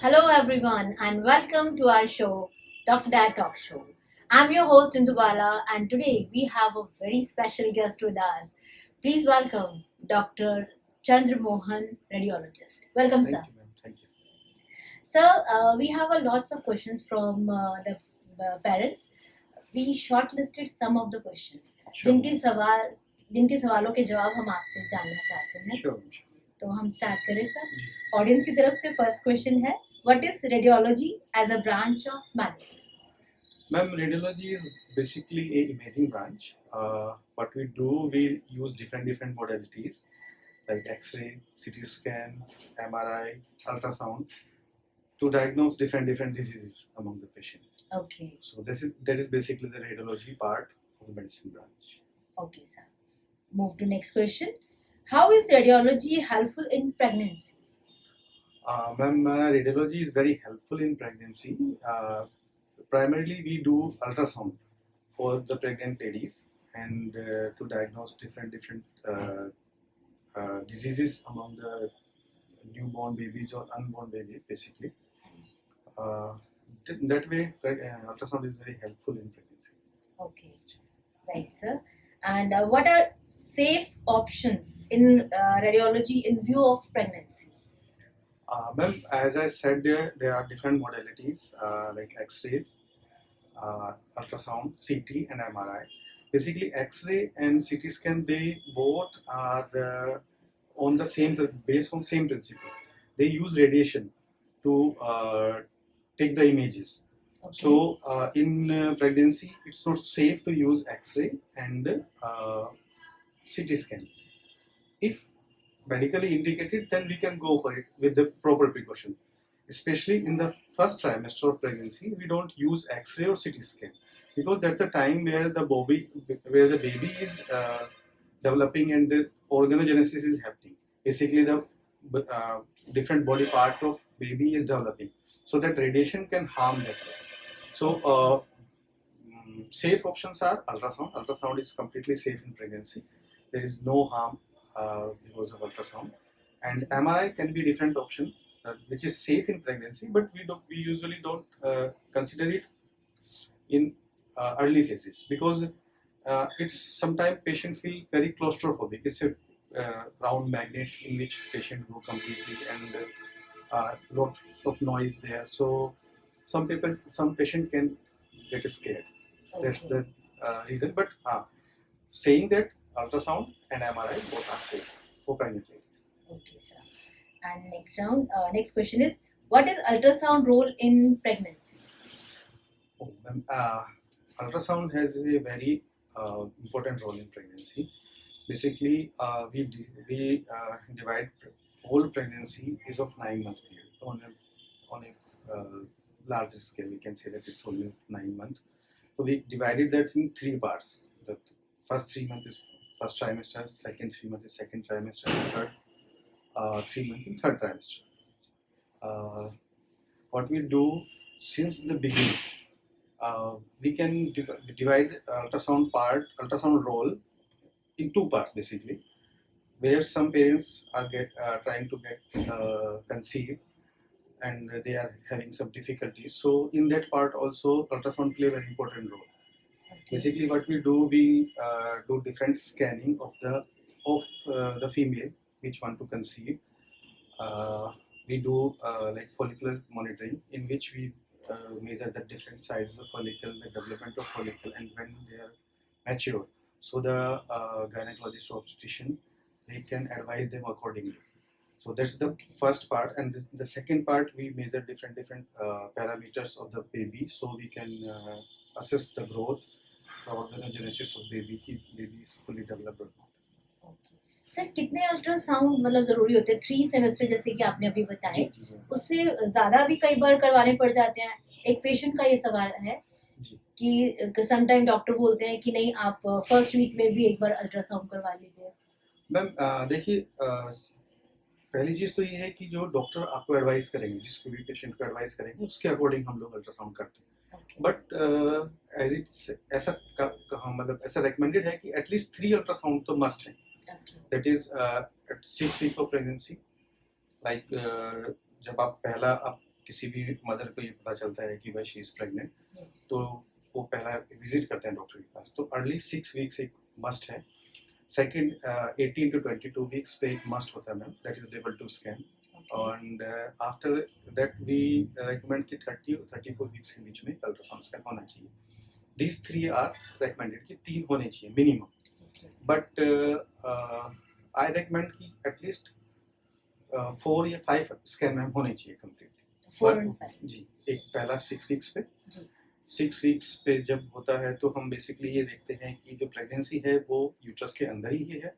Hello, everyone, and welcome to our show, Dr. Dad Talk Show. I'm your host, Indubala, and today we have a very special guest with us. Please welcome Dr. Chandra Mohan, radiologist. Welcome, Thank sir. you, ma'am. Thank you. Sir, we have lots of questions from the parents. We shortlisted some of the questions. Sure. जिनके सवालों के जवाब हम आपसे जानना चाहते हैं. Sure. तो हम स्टार्ट करें सर. ऑडियंस की तरफ से फर्स्ट क्वेश्चन है, what is radiology as a branch of medicine? Ma'am, radiology is basically a imaging branch. What we do, we use different modalities like X-ray, CT scan, MRI, ultrasound to diagnose different diseases among the patient. Okay. So that is basically the radiology part of the medicine branch. Okay, sir. Move to next question. How is radiology helpful in pregnancy? Ma'am, radiology is very helpful in pregnancy. Primarily, we do ultrasound for the pregnant ladies and to diagnose different diseases among the newborn babies or unborn babies, basically. That way, ultrasound is very helpful in pregnancy. Okay, right, sir. And what are safe options in radiology in view of pregnancy? Ma'am, as I said, there are different modalities like X-rays, ultrasound, CT, and MRI. Basically, X-ray and CT scan, they both are on the same based on same principle. They use radiation to take the images. Okay. So in pregnancy, it's not safe to use X-ray and CT scan. If medically indicated, then we can go for it with the proper precaution. Especially in the first trimester of pregnancy, we don't use X-ray or CT scan because that's the time where the baby is developing and the organogenesis is happening. Basically, the different body part of baby is developing, so that radiation can harm that. So safe options are ultrasound. Ultrasound is completely safe in pregnancy. There is no harm because of ultrasound. And MRI can be different option, which is safe in pregnancy, but we usually don't consider it in early phases because it's sometimes patient feel very claustrophobic. It's a round magnet in which patient go completely and lots of noise there. So some patient can get scared. Okay. That's the reason. But saying that ultrasound and MRI both are safe for pregnant ladies. Okay, sir. And next question is, what is ultrasound role in pregnancy? Ultrasound has a very important role in pregnancy. Basically, we divide whole pregnancy is of 9-month period. On a larger scale, we can say that it's only 9 months. So we divided that in 3 parts. The first 3 months is first trimester, second 3 months is second trimester, and third 3 months in third trimester. What we do since the beginning, we can divide ultrasound role in 2 parts basically, where some parents are trying to get conceived and they are having some difficulties. So in that part also ultrasound play a very important role. Okay. Basically, what we do, we do different scanning of the female which want to conceive. We do like follicular monitoring, in which we measure the different sizes of follicle, the development of follicle, and when they are mature. So the gynecologist or obstetrician, they can advise them accordingly. So that's the first part, and the second part, we measure different parameters of the baby, so we can assess the growth, the organogenesis of baby is fully developed or not. Okay. Sir कितने ultrasound मतलब जरूरी होते हैं? 3 semester जैसे कि आपने अभी बताए, उससे ज्यादा भी कई बार करवाने पड़ जाते हैं. एक पेशेंट का ये सवाल है कि समटाइम डॉक्टर बोलते हैं कि नहीं, आप फर्स्ट वीक में भी एक बार अल्ट्रासाउंड करवा लीजिए. मैम देखिए, पहली चीज तो ये है कि जो डॉक्टर आपको एडवाइस करेंगे, जिसको भी पेशेंट को एडवाइस करेंगे, उसके अकॉर्डिंग हम लोग अल्ट्रासाउंड करते हैं. बट एज इट्स ऐसा मतलब ऐसा रिकमेंडेड है कि एटलीस्ट 3 अल्ट्रासाउंड तो मस्ट है. That is at 6 week of pregnancy, like जब आप पहला आप किसी भी मदर को ये पता चलता है कि भाई शी इज प्रेग्नेंट, Yes. तो वो पहला विजिट करते हैं डॉक्टर के पास। तो अर्ली 6 वीक्स एक मस्ट है। सेकेंड 18 to 22 वीक्स पे एक मस्ट होता है ma'am, that is level 2 scan. Okay. And after that we recommend कि 30 और 34 वीक्स के बीच में अल्ट्रासाउंड स्कैन होना चाहिए। दीज 3 आर रिकमेंडेड कि 3 होने चाहिए minimum, Okay. But I recommend कि एटलीस्ट 4 या 5 स्कैन मैम होने चाहिए कम्प्लीटली। 4 and 5. जी, एक पहला 6 वीक्स पे। जी. 6 वीक्स पे जब होता है तो हम बेसिकली ये देखते हैं कि जो प्रेगनेंसी है वो यूट्रस के अंदर ही है,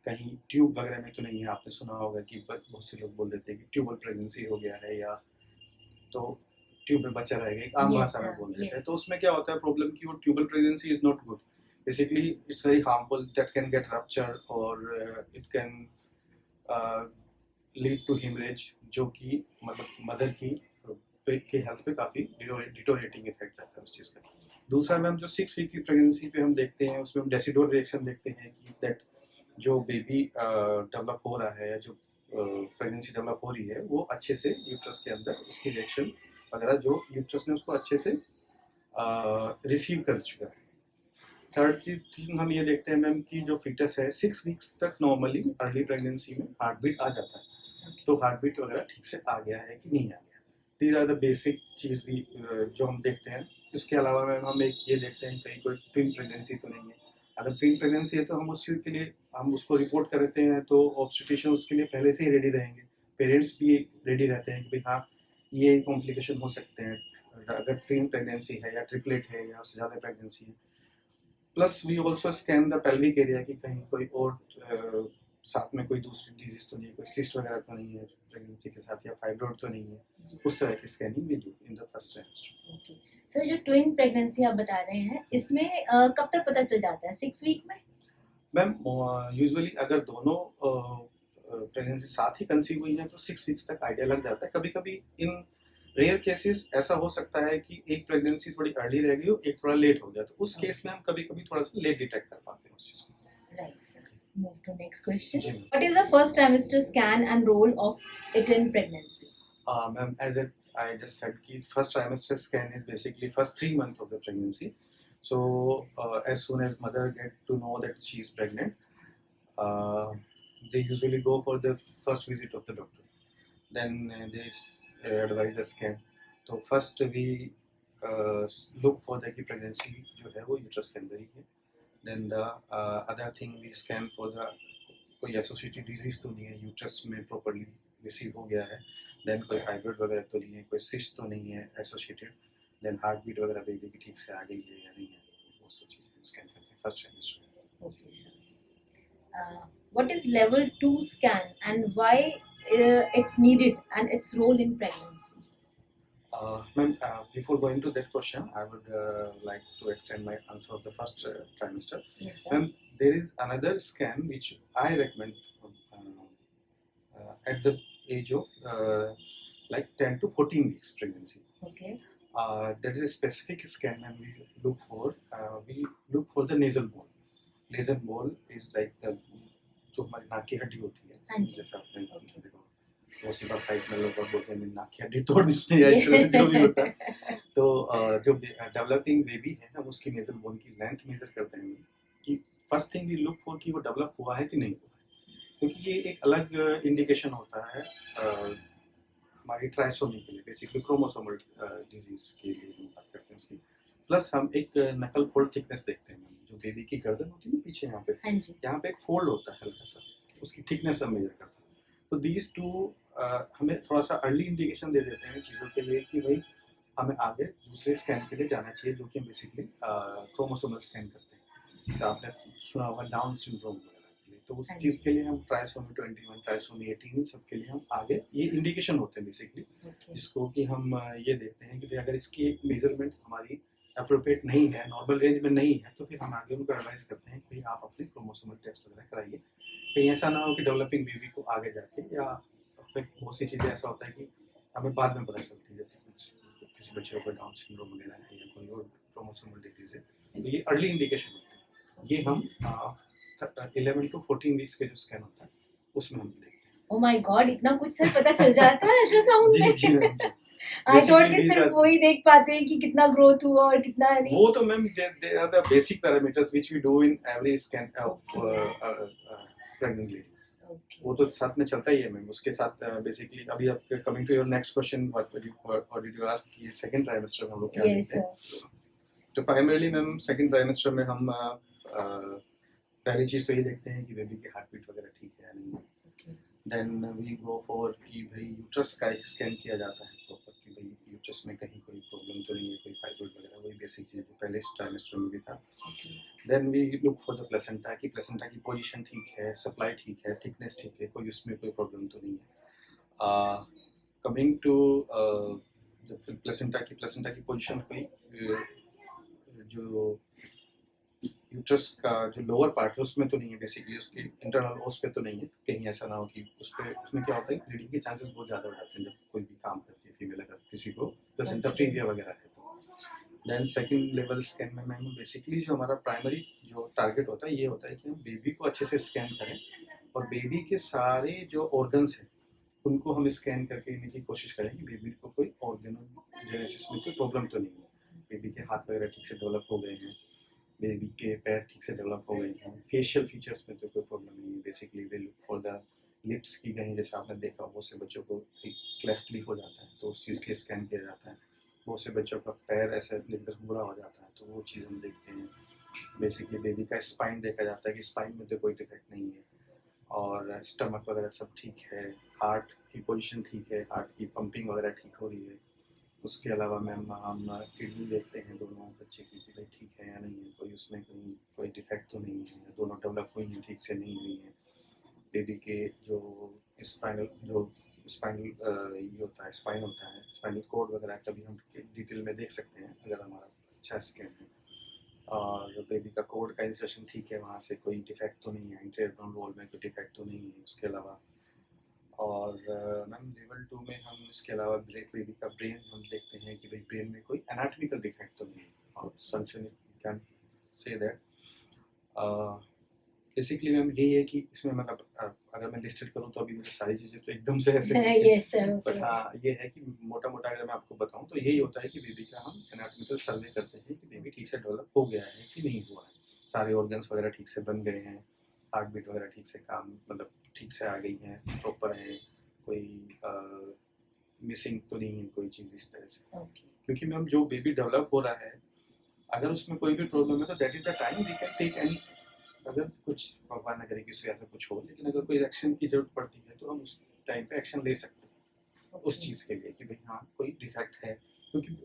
कहीं ट्यूब वगैरह में तो नहीं है। आपने सुना होगा कि बहुत से लोग बोल देते हैं कि ट्यूबल प्रेगनेंसी हो गया है, या तो ट्यूब में बच्चा रहेगा, एक आम Yes, भाषा में sir. बोल देते हैं। Yes. तो उसमें क्या होता है प्रॉब्लम कि वो tubal pregnancy is not good, basically it's very harmful, that can get rupture और it can lead to haemorrhage, जो कि मतलब मदर की पेट के हेल्थ पे काफ़ी डिटोरेटिंग इफेक्ट रहता है उस चीज़ का। दूसरा मैम जो 6 वीक की प्रेगनेंसी पे हम देखते हैं उसमें हम डेसिडोर रिएक्शन देखते हैं कि दैट जो बेबी डेवलप हो रहा है या जो प्रेगनेंसी डेवलप हो रही है वो अच्छे से यूट्रस के अंदर उसकी रिएक्शन वगैरह जो यूट्रस ने उसको अच्छे से रिसीव कर चुका है। थर्ड थिंग हम ये देखते हैं मैम कि जो फीटस है 6 वीक्स तक नॉर्मली अर्ली प्रेगनेंसी में हार्ट बीट आ जाता है, तो हार्ट बीट वगैरह ठीक से आ गया है कि नहीं आ गया। दीज आर द बेसिक चीज़ भी जो हम देखते हैं। इसके अलावा मैम हम एक ये देखते हैं कहीं कोई ट्विन प्रेगनेंसी तो नहीं है। अगर ट्विन प्रेगनेंसी है तो हम उस चीज़ के लिए हम उसको रिपोर्ट करते हैं, तो ऑब्स्टिट्यूशन उसके लिए पहले से ही रेडी रहेंगे, पेरेंट्स भी रेडी रहते हैं कि भाई हाँ ये कॉम्प्लिकेशन हो सकते हैं अगर ट्विन प्रेगनेंसी है या ट्रिपलेट है या उससे ज़्यादा प्रेगनेंसी है। Plus we also scan the pelvic area कि कहीं कोई और साथ में कोई दूसरी डिजीज तो नहीं, कोई सिस्ट वगैरह तो नहीं है प्रेगनेंसी के साथ, या फाइब्रोइड तो नहीं है। उस तरह की scanning we do in the first trimester. Okay. Sir जो ट्विन प्रेगनेंसी आप बता रहे हैं इसमें कब तक पता चल जाता है? 6 वीक में? मैम यूजुअली अगर दोनों प्रेगनेंसी साथ ही कंसीव हुई हैं तो 6 वीक्स तक आइडिया लग जाता है। कभी कभी इन रेयर केसेस ऐसा हो सकता है कि एक प्रेगनेंसी थोड़ी अर्ली रह गई हो, एक थोड़ा लेट हो गया, तो उस केस में हम कभी कभी थोड़ा सा लेट डिटेक्ट कर पाते हैं उस चीज़ को। Right, sir. Move to next question. जी What is the first trimester scan and role of it in pregnancy? Ma'am as I just said कि first trimester scan is basically first 3 months of the pregnancy. So as soon as mother get to know that she is pregnant, they usually go for the first visit of the doctor. Then they advise the scan. तो first we look for the pregnancy जो है वो uterus के अंदर ही है. Then the other thing we scan for the कोई associated disease तो नहीं है, uterus में properly रिसीव हो गया है, देन कोई फाइब्रोइड वगैरह तो नहीं है, कोई सिस्ट तो नहीं है एसोसिएटेड, देन हार्ट बीट वगैरह बेबी की ठीक से आ गई है या नहीं है, वो सब चीज़ें स्कैन करते हैं first trimester. Okay, sir. What is level 2 scan and why it's needed and its role in pregnancy? Ma'am, before going to that question, I would like to extend my answer of the first trimester. Yes, sir. Ma'am, there is another scan which I recommend at the age of like 10 to 14 weeks pregnancy. Okay. That is a specific scan and we look for the nasal bone. Nasal bone is like the जो हमारी नाक की हड्डी होती है, हाँ जी। जैसे आपने देखो बहुत सी बार फाइट में लोग बोलते हैं नाक की हड्डी तोड़ दी उसने या इस तरह से जो भी होता है। तो जो डेवलपिंग बेबी है ना उसकी नेजल बोन की लेंथ मेजर करते हैं कि first thing we look for कि वो डेवलप हुआ है कि नहीं हुआ है, क्योंकि ये एक अलग इंडिकेशन होता है हमारी ट्राइसोमी के लिए, बेसिकली क्रोमोसोमल डिजीज के लिए हम बात करते हैं उसकी। प्लस हम एक नकल फोल्ड थिकनेस देखते हैं, जो बेबी की गर्दन होती है ना पीछे यहाँ पे, हाँ जी। यहाँ पे एक फोल्ड होता है हल्का सा, उसकी थिकनेस हम मेजर करते हैं। तो दीज टू हमें थोड़ा सा अर्ली इंडिकेशन दे देते हैं चीज़ों के लिए कि भाई हमें आगे दूसरे स्कैन के लिए जाना चाहिए, जो कि हम बेसिकली क्रोमोसोमल स्कैन करते हैं। तो आपने सुना होगा डाउन सिंड्रोम वगैरह के लिए, तो उस चीज़ के लिए हम ट्राइसोमी 21, ट्राइसोमी 18 सब के लिए हम आगे ये इंडिकेशन होते हैं बेसिकली, जिसको कि हम ये देखते हैं कि भाई अगर इसकी एक मेजरमेंट हमारी अप्रोप्रिएट नहीं है, नॉर्मल रेंज में नहीं है, तो फिर हम आगे उनको एडवाइस करते हैं कि आप अपने क्रोमोसोमल टेस्ट वगैरह कराइए, कहीं ऐसा ना हो कि डेवलपिंग बेबी को आगे जाके, या बहुत सी चीज़ें ऐसा होता है कि हमें बाद में पता चलती है, जैसे कुछ किसी बच्चे को डाउन सिंड्रोम वगैरह है या कोई और क्रोमोसोमल डिजीज है, तो ये अर्ली इंडिकेशन होते हैं। ये हम 11 to 14 वीक्स के जो स्कैन होता है उसमें हम देखते हैं। Oh my God, इतना कुछ सर पता चल जाता है अल्ट्रासाउंड में। जी मैम। आई थॉट Basically, कि these सिर्फ are- वही देख पाते हैं कि कितना ग्रोथ हुआ और कितना नहीं. वो तो ma'am they are the basic parameters which we do in every scan of pregnant lady. Okay. वो तो साथ में चलता ही है मैम. उसके साथ बेसिकली अभी आप coming to your next question, what did you ask कि सेकंड ट्राइमेस्टर में हम लोग क्या Yes, देखते हैं. sir. तो प्राइमरीली मैम सेकंड ट्राइमेस्टर में हम पहली चीज तो ये देखते हैं कि बेबी की हार्ट बीट वगैरह ठीक है या नहीं है. Okay. Then we go for कि भाई यूट्रस का एक स्कैन किया जाता है प्रॉपर कि भाई यूट्रस में कहीं कोई प्रॉब्लम तो नहीं है, कोई फाइब्रोइड वगैरह. वही बेसिक चीज़ जो पहले ट्राइमेस्टर में भी था. Okay. Then we look for the placenta कि प्लेसेंटा की पोजीशन ठीक है, सप्लाई ठीक है, थिकनेस ठीक है, कोई उसमें कोई प्रॉब्लम तो नहीं है. कमिंग टू प्लेसेंटा की पोजीशन कोई जो यूट्रस का जो लोअर पार्ट है उसमें तो नहीं है, बेसिकली उसके इंटरनल ओस पे तो नहीं है. कहीं ऐसा ना हो कि उस पे उसमें क्या होता है ब्लीडिंग के चांसेस बहुत ज़्यादा हो जाते हैं जब कोई भी काम करती है फीमेल, अगर किसी को प्लेसेंटा प्रीविया वगैरह है तो. देन सेकंड लेवल स्कैन में मैम बेसिकली जो हमारा प्राइमरी जो टारगेट होता है ये होता है कि हम बेबी को अच्छे से स्कैन करें और बेबी के सारे जो ऑर्गन्स हैं उनको हम स्कैन करके इन्हें की कोशिश करें कि बेबी को कोई ऑर्गेनोजेनेसिस में कोई प्रॉब्लम तो नहीं है. बेबी के हाथ वगैरह ठीक से डेवलप हो गए हैं, बेबी के पैर ठीक से डेवलप हो गए हैं, फेशियल फीचर्स में तो कोई प्रॉब्लम नहीं है. Basically way look for the lips की कहीं जैसे आपने देखा बहुत से बच्चों को एक क्लेफ्ट लीक हो जाता है तो उस चीज़ के स्कैन किया जाता है. बहुत से बच्चों का पैर ऐसे इधर मुड़ा हो जाता है तो वो चीज़ हम देखते हैं. बेसिकली बेबी का स्पाइन देखा जाता है कि स्पाइन में तो कोई डिफेक्ट नहीं है और स्टमक वगैरह सब ठीक है. हार्ट की पोजीशन ठीक है, हार्ट की पंपिंग वगैरह ठीक हो रही है. उसके अलावा मैम हम किडनी देखते हैं दोनों बच्चे की कि भाई ठीक है या नहीं है, कोई उसमें कहीं कोई डिफेक्ट तो नहीं है, दोनों डेवलप हुई हैं ठीक से नहीं हुई हैं. बेबी के जो स्पाइनल ये होता है स्पाइन होता है, स्पाइनल कोड वगैरह कभी हम डिटेल में देख सकते हैं अगर हमारा अच्छा स्कैन है. और बेबी का कोड का इंसर्शन ठीक है, वहाँ से कोई डिफेक्ट तो नहीं है, इंटरब्रोन वॉल में कोई डिफेक्ट तो नहीं है. उसके अलावा और मैम लेवल 2 में हम इसके अलावा बेबी का ब्रेन हम देखते हैं कि भाई ब्रेन में कोई एनाटॉमिकल डिफेक्ट तो नहीं है. और function can say that basically ma'am यही है कि इसमें मतलब अगर मैं लिस्टेड करूँ तो अभी मुझे सारी चीज़ें तो एकदम से ऐसे नहीं है. Yes, sir. बट हाँ ये है कि मोटा मोटा अगर मैं आपको बताऊँ तो यही होता है कि बेबी का हम एनाटॉमिकल सर्वे करते हैं कि बेबी ठीक से डेवलप हो गया है कि नहीं हुआ है, सारे ऑर्गन्स वगैरह ठीक से बन गए हैं, हार्ट बीट वगैरह ठीक से काम मतलब ठीक से आ गई हैं, प्रॉपर है, कोई मिसिंग तो नहीं है कोई चीज़ इस तरह से. Okay. क्योंकि मैम जो बेबी डेवलप हो रहा है अगर उसमें कोई भी प्रॉब्लम है तो that is the time we can take any. अगर कुछ भगवान न करे कि उससे ऐसा कुछ हो, लेकिन अगर कोई एक्शन की जरूरत पड़ती है तो हम उस टाइम पे एक्शन ले सकते हैं उस चीज़ के लिए कि भाई हाँ कोई डिफेक्ट है. क्योंकि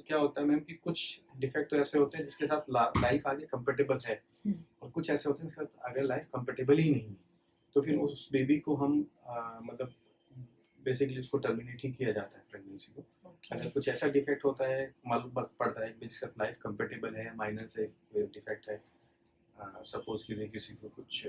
क्या होता है मैम कि कुछ डिफेक्ट तो ऐसे होते हैं जिसके साथ लाइफ आगे कंफर्टेबल है और कुछ ऐसे होते हैं जिसके साथ अगर लाइफ कंफर्टेबल ही नहीं है तो फिर उस बेबी को हम मतलब बेसिकली उसको टर्मिनेट ही किया जाता है प्रेगनेंसी को. अगर कुछ ऐसा डिफेक्ट होता है मालूम पड़ता है कि जिसका लाइफ कंफर्टेबल है, माइनर से डिफेक्ट है, सपोज कि किसी को कुछ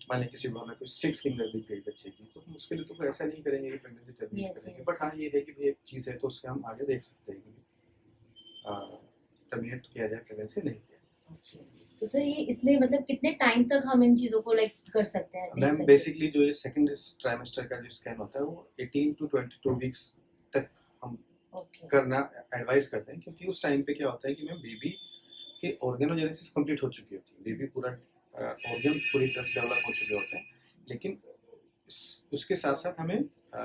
माने किसी को हमें कुछ 6 फिंगर दिख गई बच्चे की तो हम उसके लिए तो कोई ऐसा नहीं करेंगे कि प्रेगनेंसी टर्मिनेट करेंगे. बट हाँ ये है कि भाई एक चीज़ है तो उससे हम आगे देख सकते हैं कि टर्मिनेट किया जाए प्रेगनेंसी नहीं किया. तो सर ये इसमें मतलब कितने टाइम तक हम इन चीजों को लाइक कर सकते हैं, देख मैम सकते हैं? बेसिकली जो ये सेकंड ट्राइमेस्टर का जो स्कैन होता है वो 18 टू 22 वीक्स तक हम Okay. करना एडवाइस करते हैं. क्योंकि उस टाइम पे क्या होता है कि मैम बेबी के ऑर्गेनोजेनेसिस कंप्लीट हो चुकी होती है, बेबी पूरा ऑर्गन पूरी तरह से डेवलप हो चुके होते हैं, लेकिन उसके साथ साथ हमें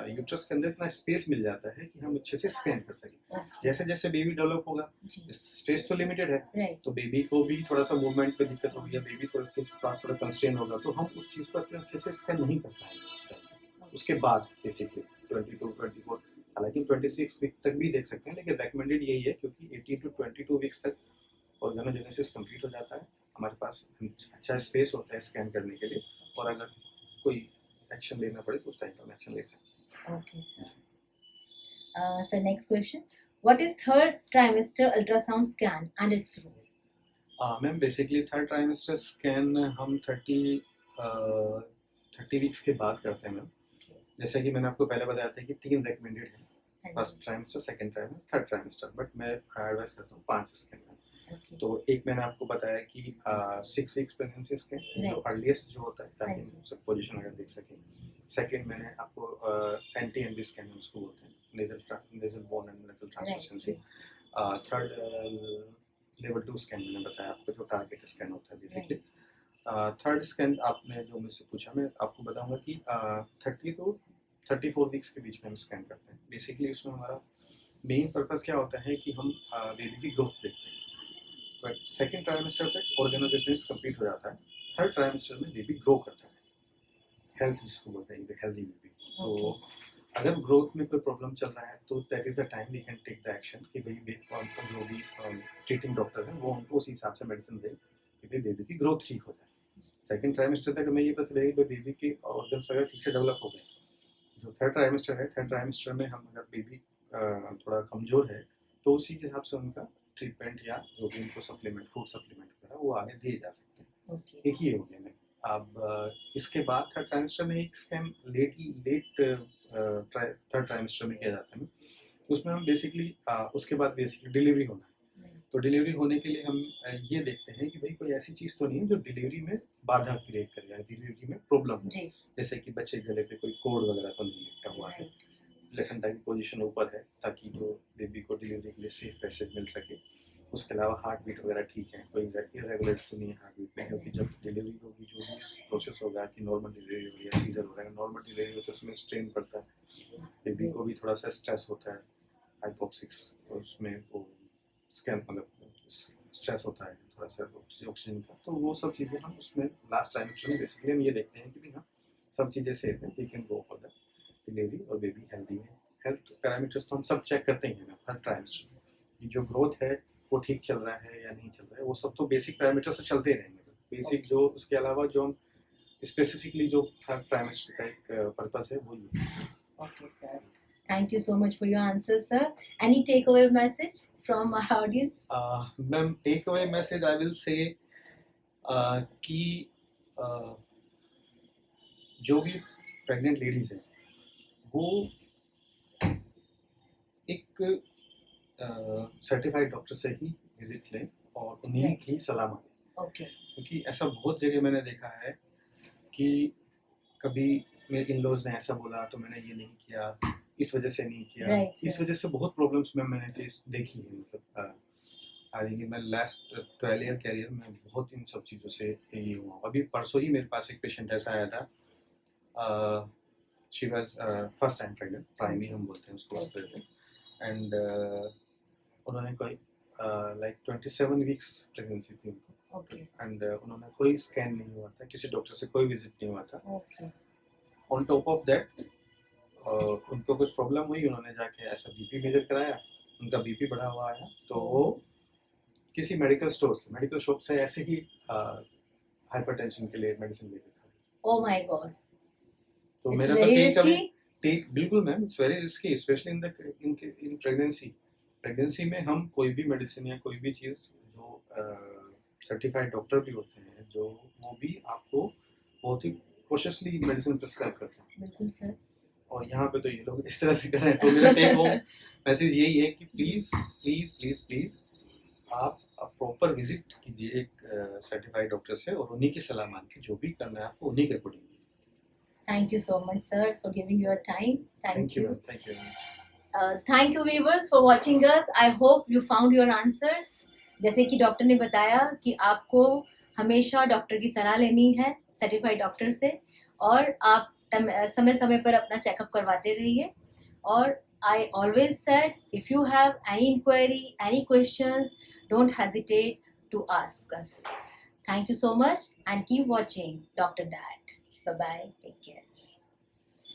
यूट्रस के अंदर इतना स्पेस मिल जाता है कि हम अच्छे से स्कैन कर सकें. Okay. जैसे जैसे बेबी डेवलप होगा जी. स्पेस तो लिमिटेड है Right. तो बेबी को भी थोड़ा सा मूवमेंट में दिक्कत होगी या बेबी थोड़ा उसके पास थोड़ा कंस्ट्रेन होगा तो हम उस चीज़ को इतने अच्छे से स्कैन नहीं कर पाएंगे उस टाइम. उसके बाद बेसिकली 22 24 हालांकि 26 वीक तक भी देख सकते हैं, लेकिन रेकमेंडेड यही है क्योंकि 18 टू 22 वीक्स तक ऑर्गेनोजेनेसिस कंप्लीट हो जाता है, हमारे पास अच्छा स्पेस होता है स्कैन करने के लिए और अगर कोई एक्शन लेना पड़े तो उस टाइम पर हम एक्शन ले सकते हैं. Okay, sir. So next question. What is third trimester ultrasound scan and its role? Ma'am basically third trimester scan हम 30 वीक्स के बाद करते हैं मैम. जैसे कि मैंने आपको पहले बताया था कि 3 रेकमेंडेड है, first trimester, second trimester, third trimester, but मैं एडवाइस करता हूँ 5 स्कैन में. Okay. तो एक मैंने आपको बताया कि 6 वीक्स प्रेगनेंसी स्कैन जो अर्लीस्ट जो होता है ताकि हम सब पोजीशन अगर देख सकें. सेकंड मैंने आपको NT-MB स्कैन उसको बोलते हैं, नेजल बोन एंड नकल ट्रांसलूसेंसी। थर्ड लेवल 2 स्कैन मैंने बताया आपको, जो टारगेट स्कैन होता है बेसिकली। थर्ड स्कैन आपने जो मुझसे पूछा, मैं आपको बताऊंगा कि 30 to 34 वीक्स के बीच में हम स्कैन करते हैं। बेसिकली उसमें हमारा मेन पर्पस क्या होता है कि हम बेबी की ग्रोथ देखते हैं। बट सेकेंड ट्राइमेस्टर तक ऑर्गेनाइजेशन कंप्लीट हो जाता है। थर्ड ट्राइमेस्टर में बेबी ग्रो करता है, हेल्थ जिसको बोलते हैं, हेल्दी बेबी। तो अगर ग्रोथ में कोई प्रॉब्लम चल रहा है तो that is the time we can take the action कि भाई जो भी ट्रीटिंग डॉक्टर है वो उनको उस हिसाब से मेडिसिन दे कि भाई बेबी की ग्रोथ ठीक हो जाए। सेकंड ट्राइमेस्टर तक हमें ये पता चलेगा कि बेबी के ऑर्गन्स अगर ठीक से डेवलप हो गए। जो थर्ड ट्राइमेस्टर है, थर्ड ट्राइमेस्टर में हम अगर बेबी थोड़ा कमजोर है तो उसी के हिसाब से उनका ट्रीटमेंट या जो भी उनको सप्लीमेंट, फूड सप्लीमेंट वगैरह वो आगे दिए जा सकते हैं। एक ही हो गया। अब इसके बाद थर्ड ट्राइमेस्टर में एक स्कैन लेट थर्ड ट्राइमेस्टर में किया जाता है। उसमें हम बेसिकली उसके बाद बेसिकली डिलीवरी होना है। तो डिलीवरी होने के लिए हम ये देखते हैं कि भाई कोई ऐसी चीज़ तो नहीं है जो डिलीवरी में बाधा क्रिएट करे या डिलीवरी में प्रॉब्लम हो। जैसे कि बच्चे गले पे कोई कोड वगैरह तो नहीं लिखा हुआ है, प्लेसेंटा की पोजीशन ऊपर है ताकि जो बेबी को डिलीवरी के लिए सेफ पैसेज मिल सके। उसके अलावा हार्ट बीट वगैरह ठीक है, कोई इरेगुलर तो नहीं है हार्ट बीट में, क्योंकि जब डिलीवरी होगी जो भी प्रोसेस होगा कि नॉर्मल डिलीवरी हो या सीजर हो रहा है, नॉर्मल डिलीवरी हो तो उसमें स्ट्रेन पड़ता है, बेबी को भी थोड़ा सा स्ट्रेस होता है, हाइपोक्सिक्स, उसमें वो स्कैन मतलब स्ट्रेस होता है थोड़ा सा ऑक्सीजन का। तो वो सब चीज़ें हम उसमें लास्ट ट्राइमेस्टर में बेसिकली हम ये देखते हैं कि भाई हाँ सब चीज़ें सेफ है, we can go for the delivery और बेबी हेल्दी है। हेल्थ पैरामीटर्स तो हम सब चेक करते ही हैं हर ट्राइमेस्टर में कि जो ग्रोथ है वो ठीक चल रहा है या नहीं चल रहा है। वो सब तो बेसिक पैरामीटर्स तो चलते रहेंगे, बेसिक जो उसके अलावा जो हम स्पेसिफिकली जो हर ट्राइमेस्टर का एक पर्पस है वो ये है। Okay, sir. Thank you so much for your answers, sir. Any takeaway message from our audience? Ma'am, takeaway message I will say कि जो भी प्रेग्नेंट लेडीज हैं वो एक सर्टिफाइड डॉक्टर से ही विजिट लें और उन्हीं की सलाह मानें। Okay. क्योंकि ऐसा बहुत जगह मैंने देखा है कि कभी मेरे इन लॉज ने ऐसा बोला तो मैंने ये नहीं किया, इस वजह से नहीं किया। Right, इस वजह से बहुत प्रॉब्लम्स में मैंने देखी है। मतलब आई थिंक मैं लास्ट 12 ईयर कैरियर में बहुत इन सब चीज़ों से ये हुआ। अभी परसों ही मेरे पास एक पेशेंट ऐसा आया था, she was first time pregnant, primi हम बोलते हैं उसको उस तरह से। एंड उन्होंने कोई लाइक 27 वीक्स प्रेगनेंसी थी उनको। एंड उन्होंने कोई स्कैन नहीं हुआ था, किसी डॉक्टर से कोई विजिट नहीं हुआ था। ऑन टॉप ऑफ दैट उनको कुछ प्रॉब्लम हुई, उन्होंने जाके ऐसा बीपी मेजर कराया, उनका बीपी बढ़ा हुआ आया, तो वो किसी मेडिकल शॉप से ऐसे ही हाइपरटेंशन के लिए मेडिसिन लेके खा ली। Oh my God. तो It's मेरा very तो risky. बिल्कुल ma'am, it's very risky, specially in pregnancy में हम कोई भी मेडिसिन या कोई भी चीज़ जो सर्टिफाइड डॉक्टर भी होते हैं जो वो भी आपको बहुत ही कॉशियसली मेडिसिन प्रिस्क्राइब करते हैं। बिल्कुल सर। और यहाँ पे तो ये लोग इस तरह से कर रहे हैं। तो मेरा टेक होम मैसेज यही है कि प्लीज़ प्लीज़ प्लीज़ प्लीज़ आप प्रॉपर विजिट कीजिए एक सर्टिफाइड डॉक्टर से और उन्हीं की सलाह मान के जो भी करना है आपको उन्हीं के according. Thank you so much, sir, for giving your time. Thank you. Thank you. Thank you viewers for watching us. I hope you found your answers. जैसे कि डॉक्टर ने बताया कि आपको हमेशा डॉक्टर की सलाह लेनी है, सर्टिफाइड डॉक्टर से, और आप समय समय पर अपना चेकअप करवाते रहिए। और I always said, if you have any inquiry, any questions, don't hesitate to ask us. Thank you so much and keep watching Dr. Dad. Bye-bye. Take care.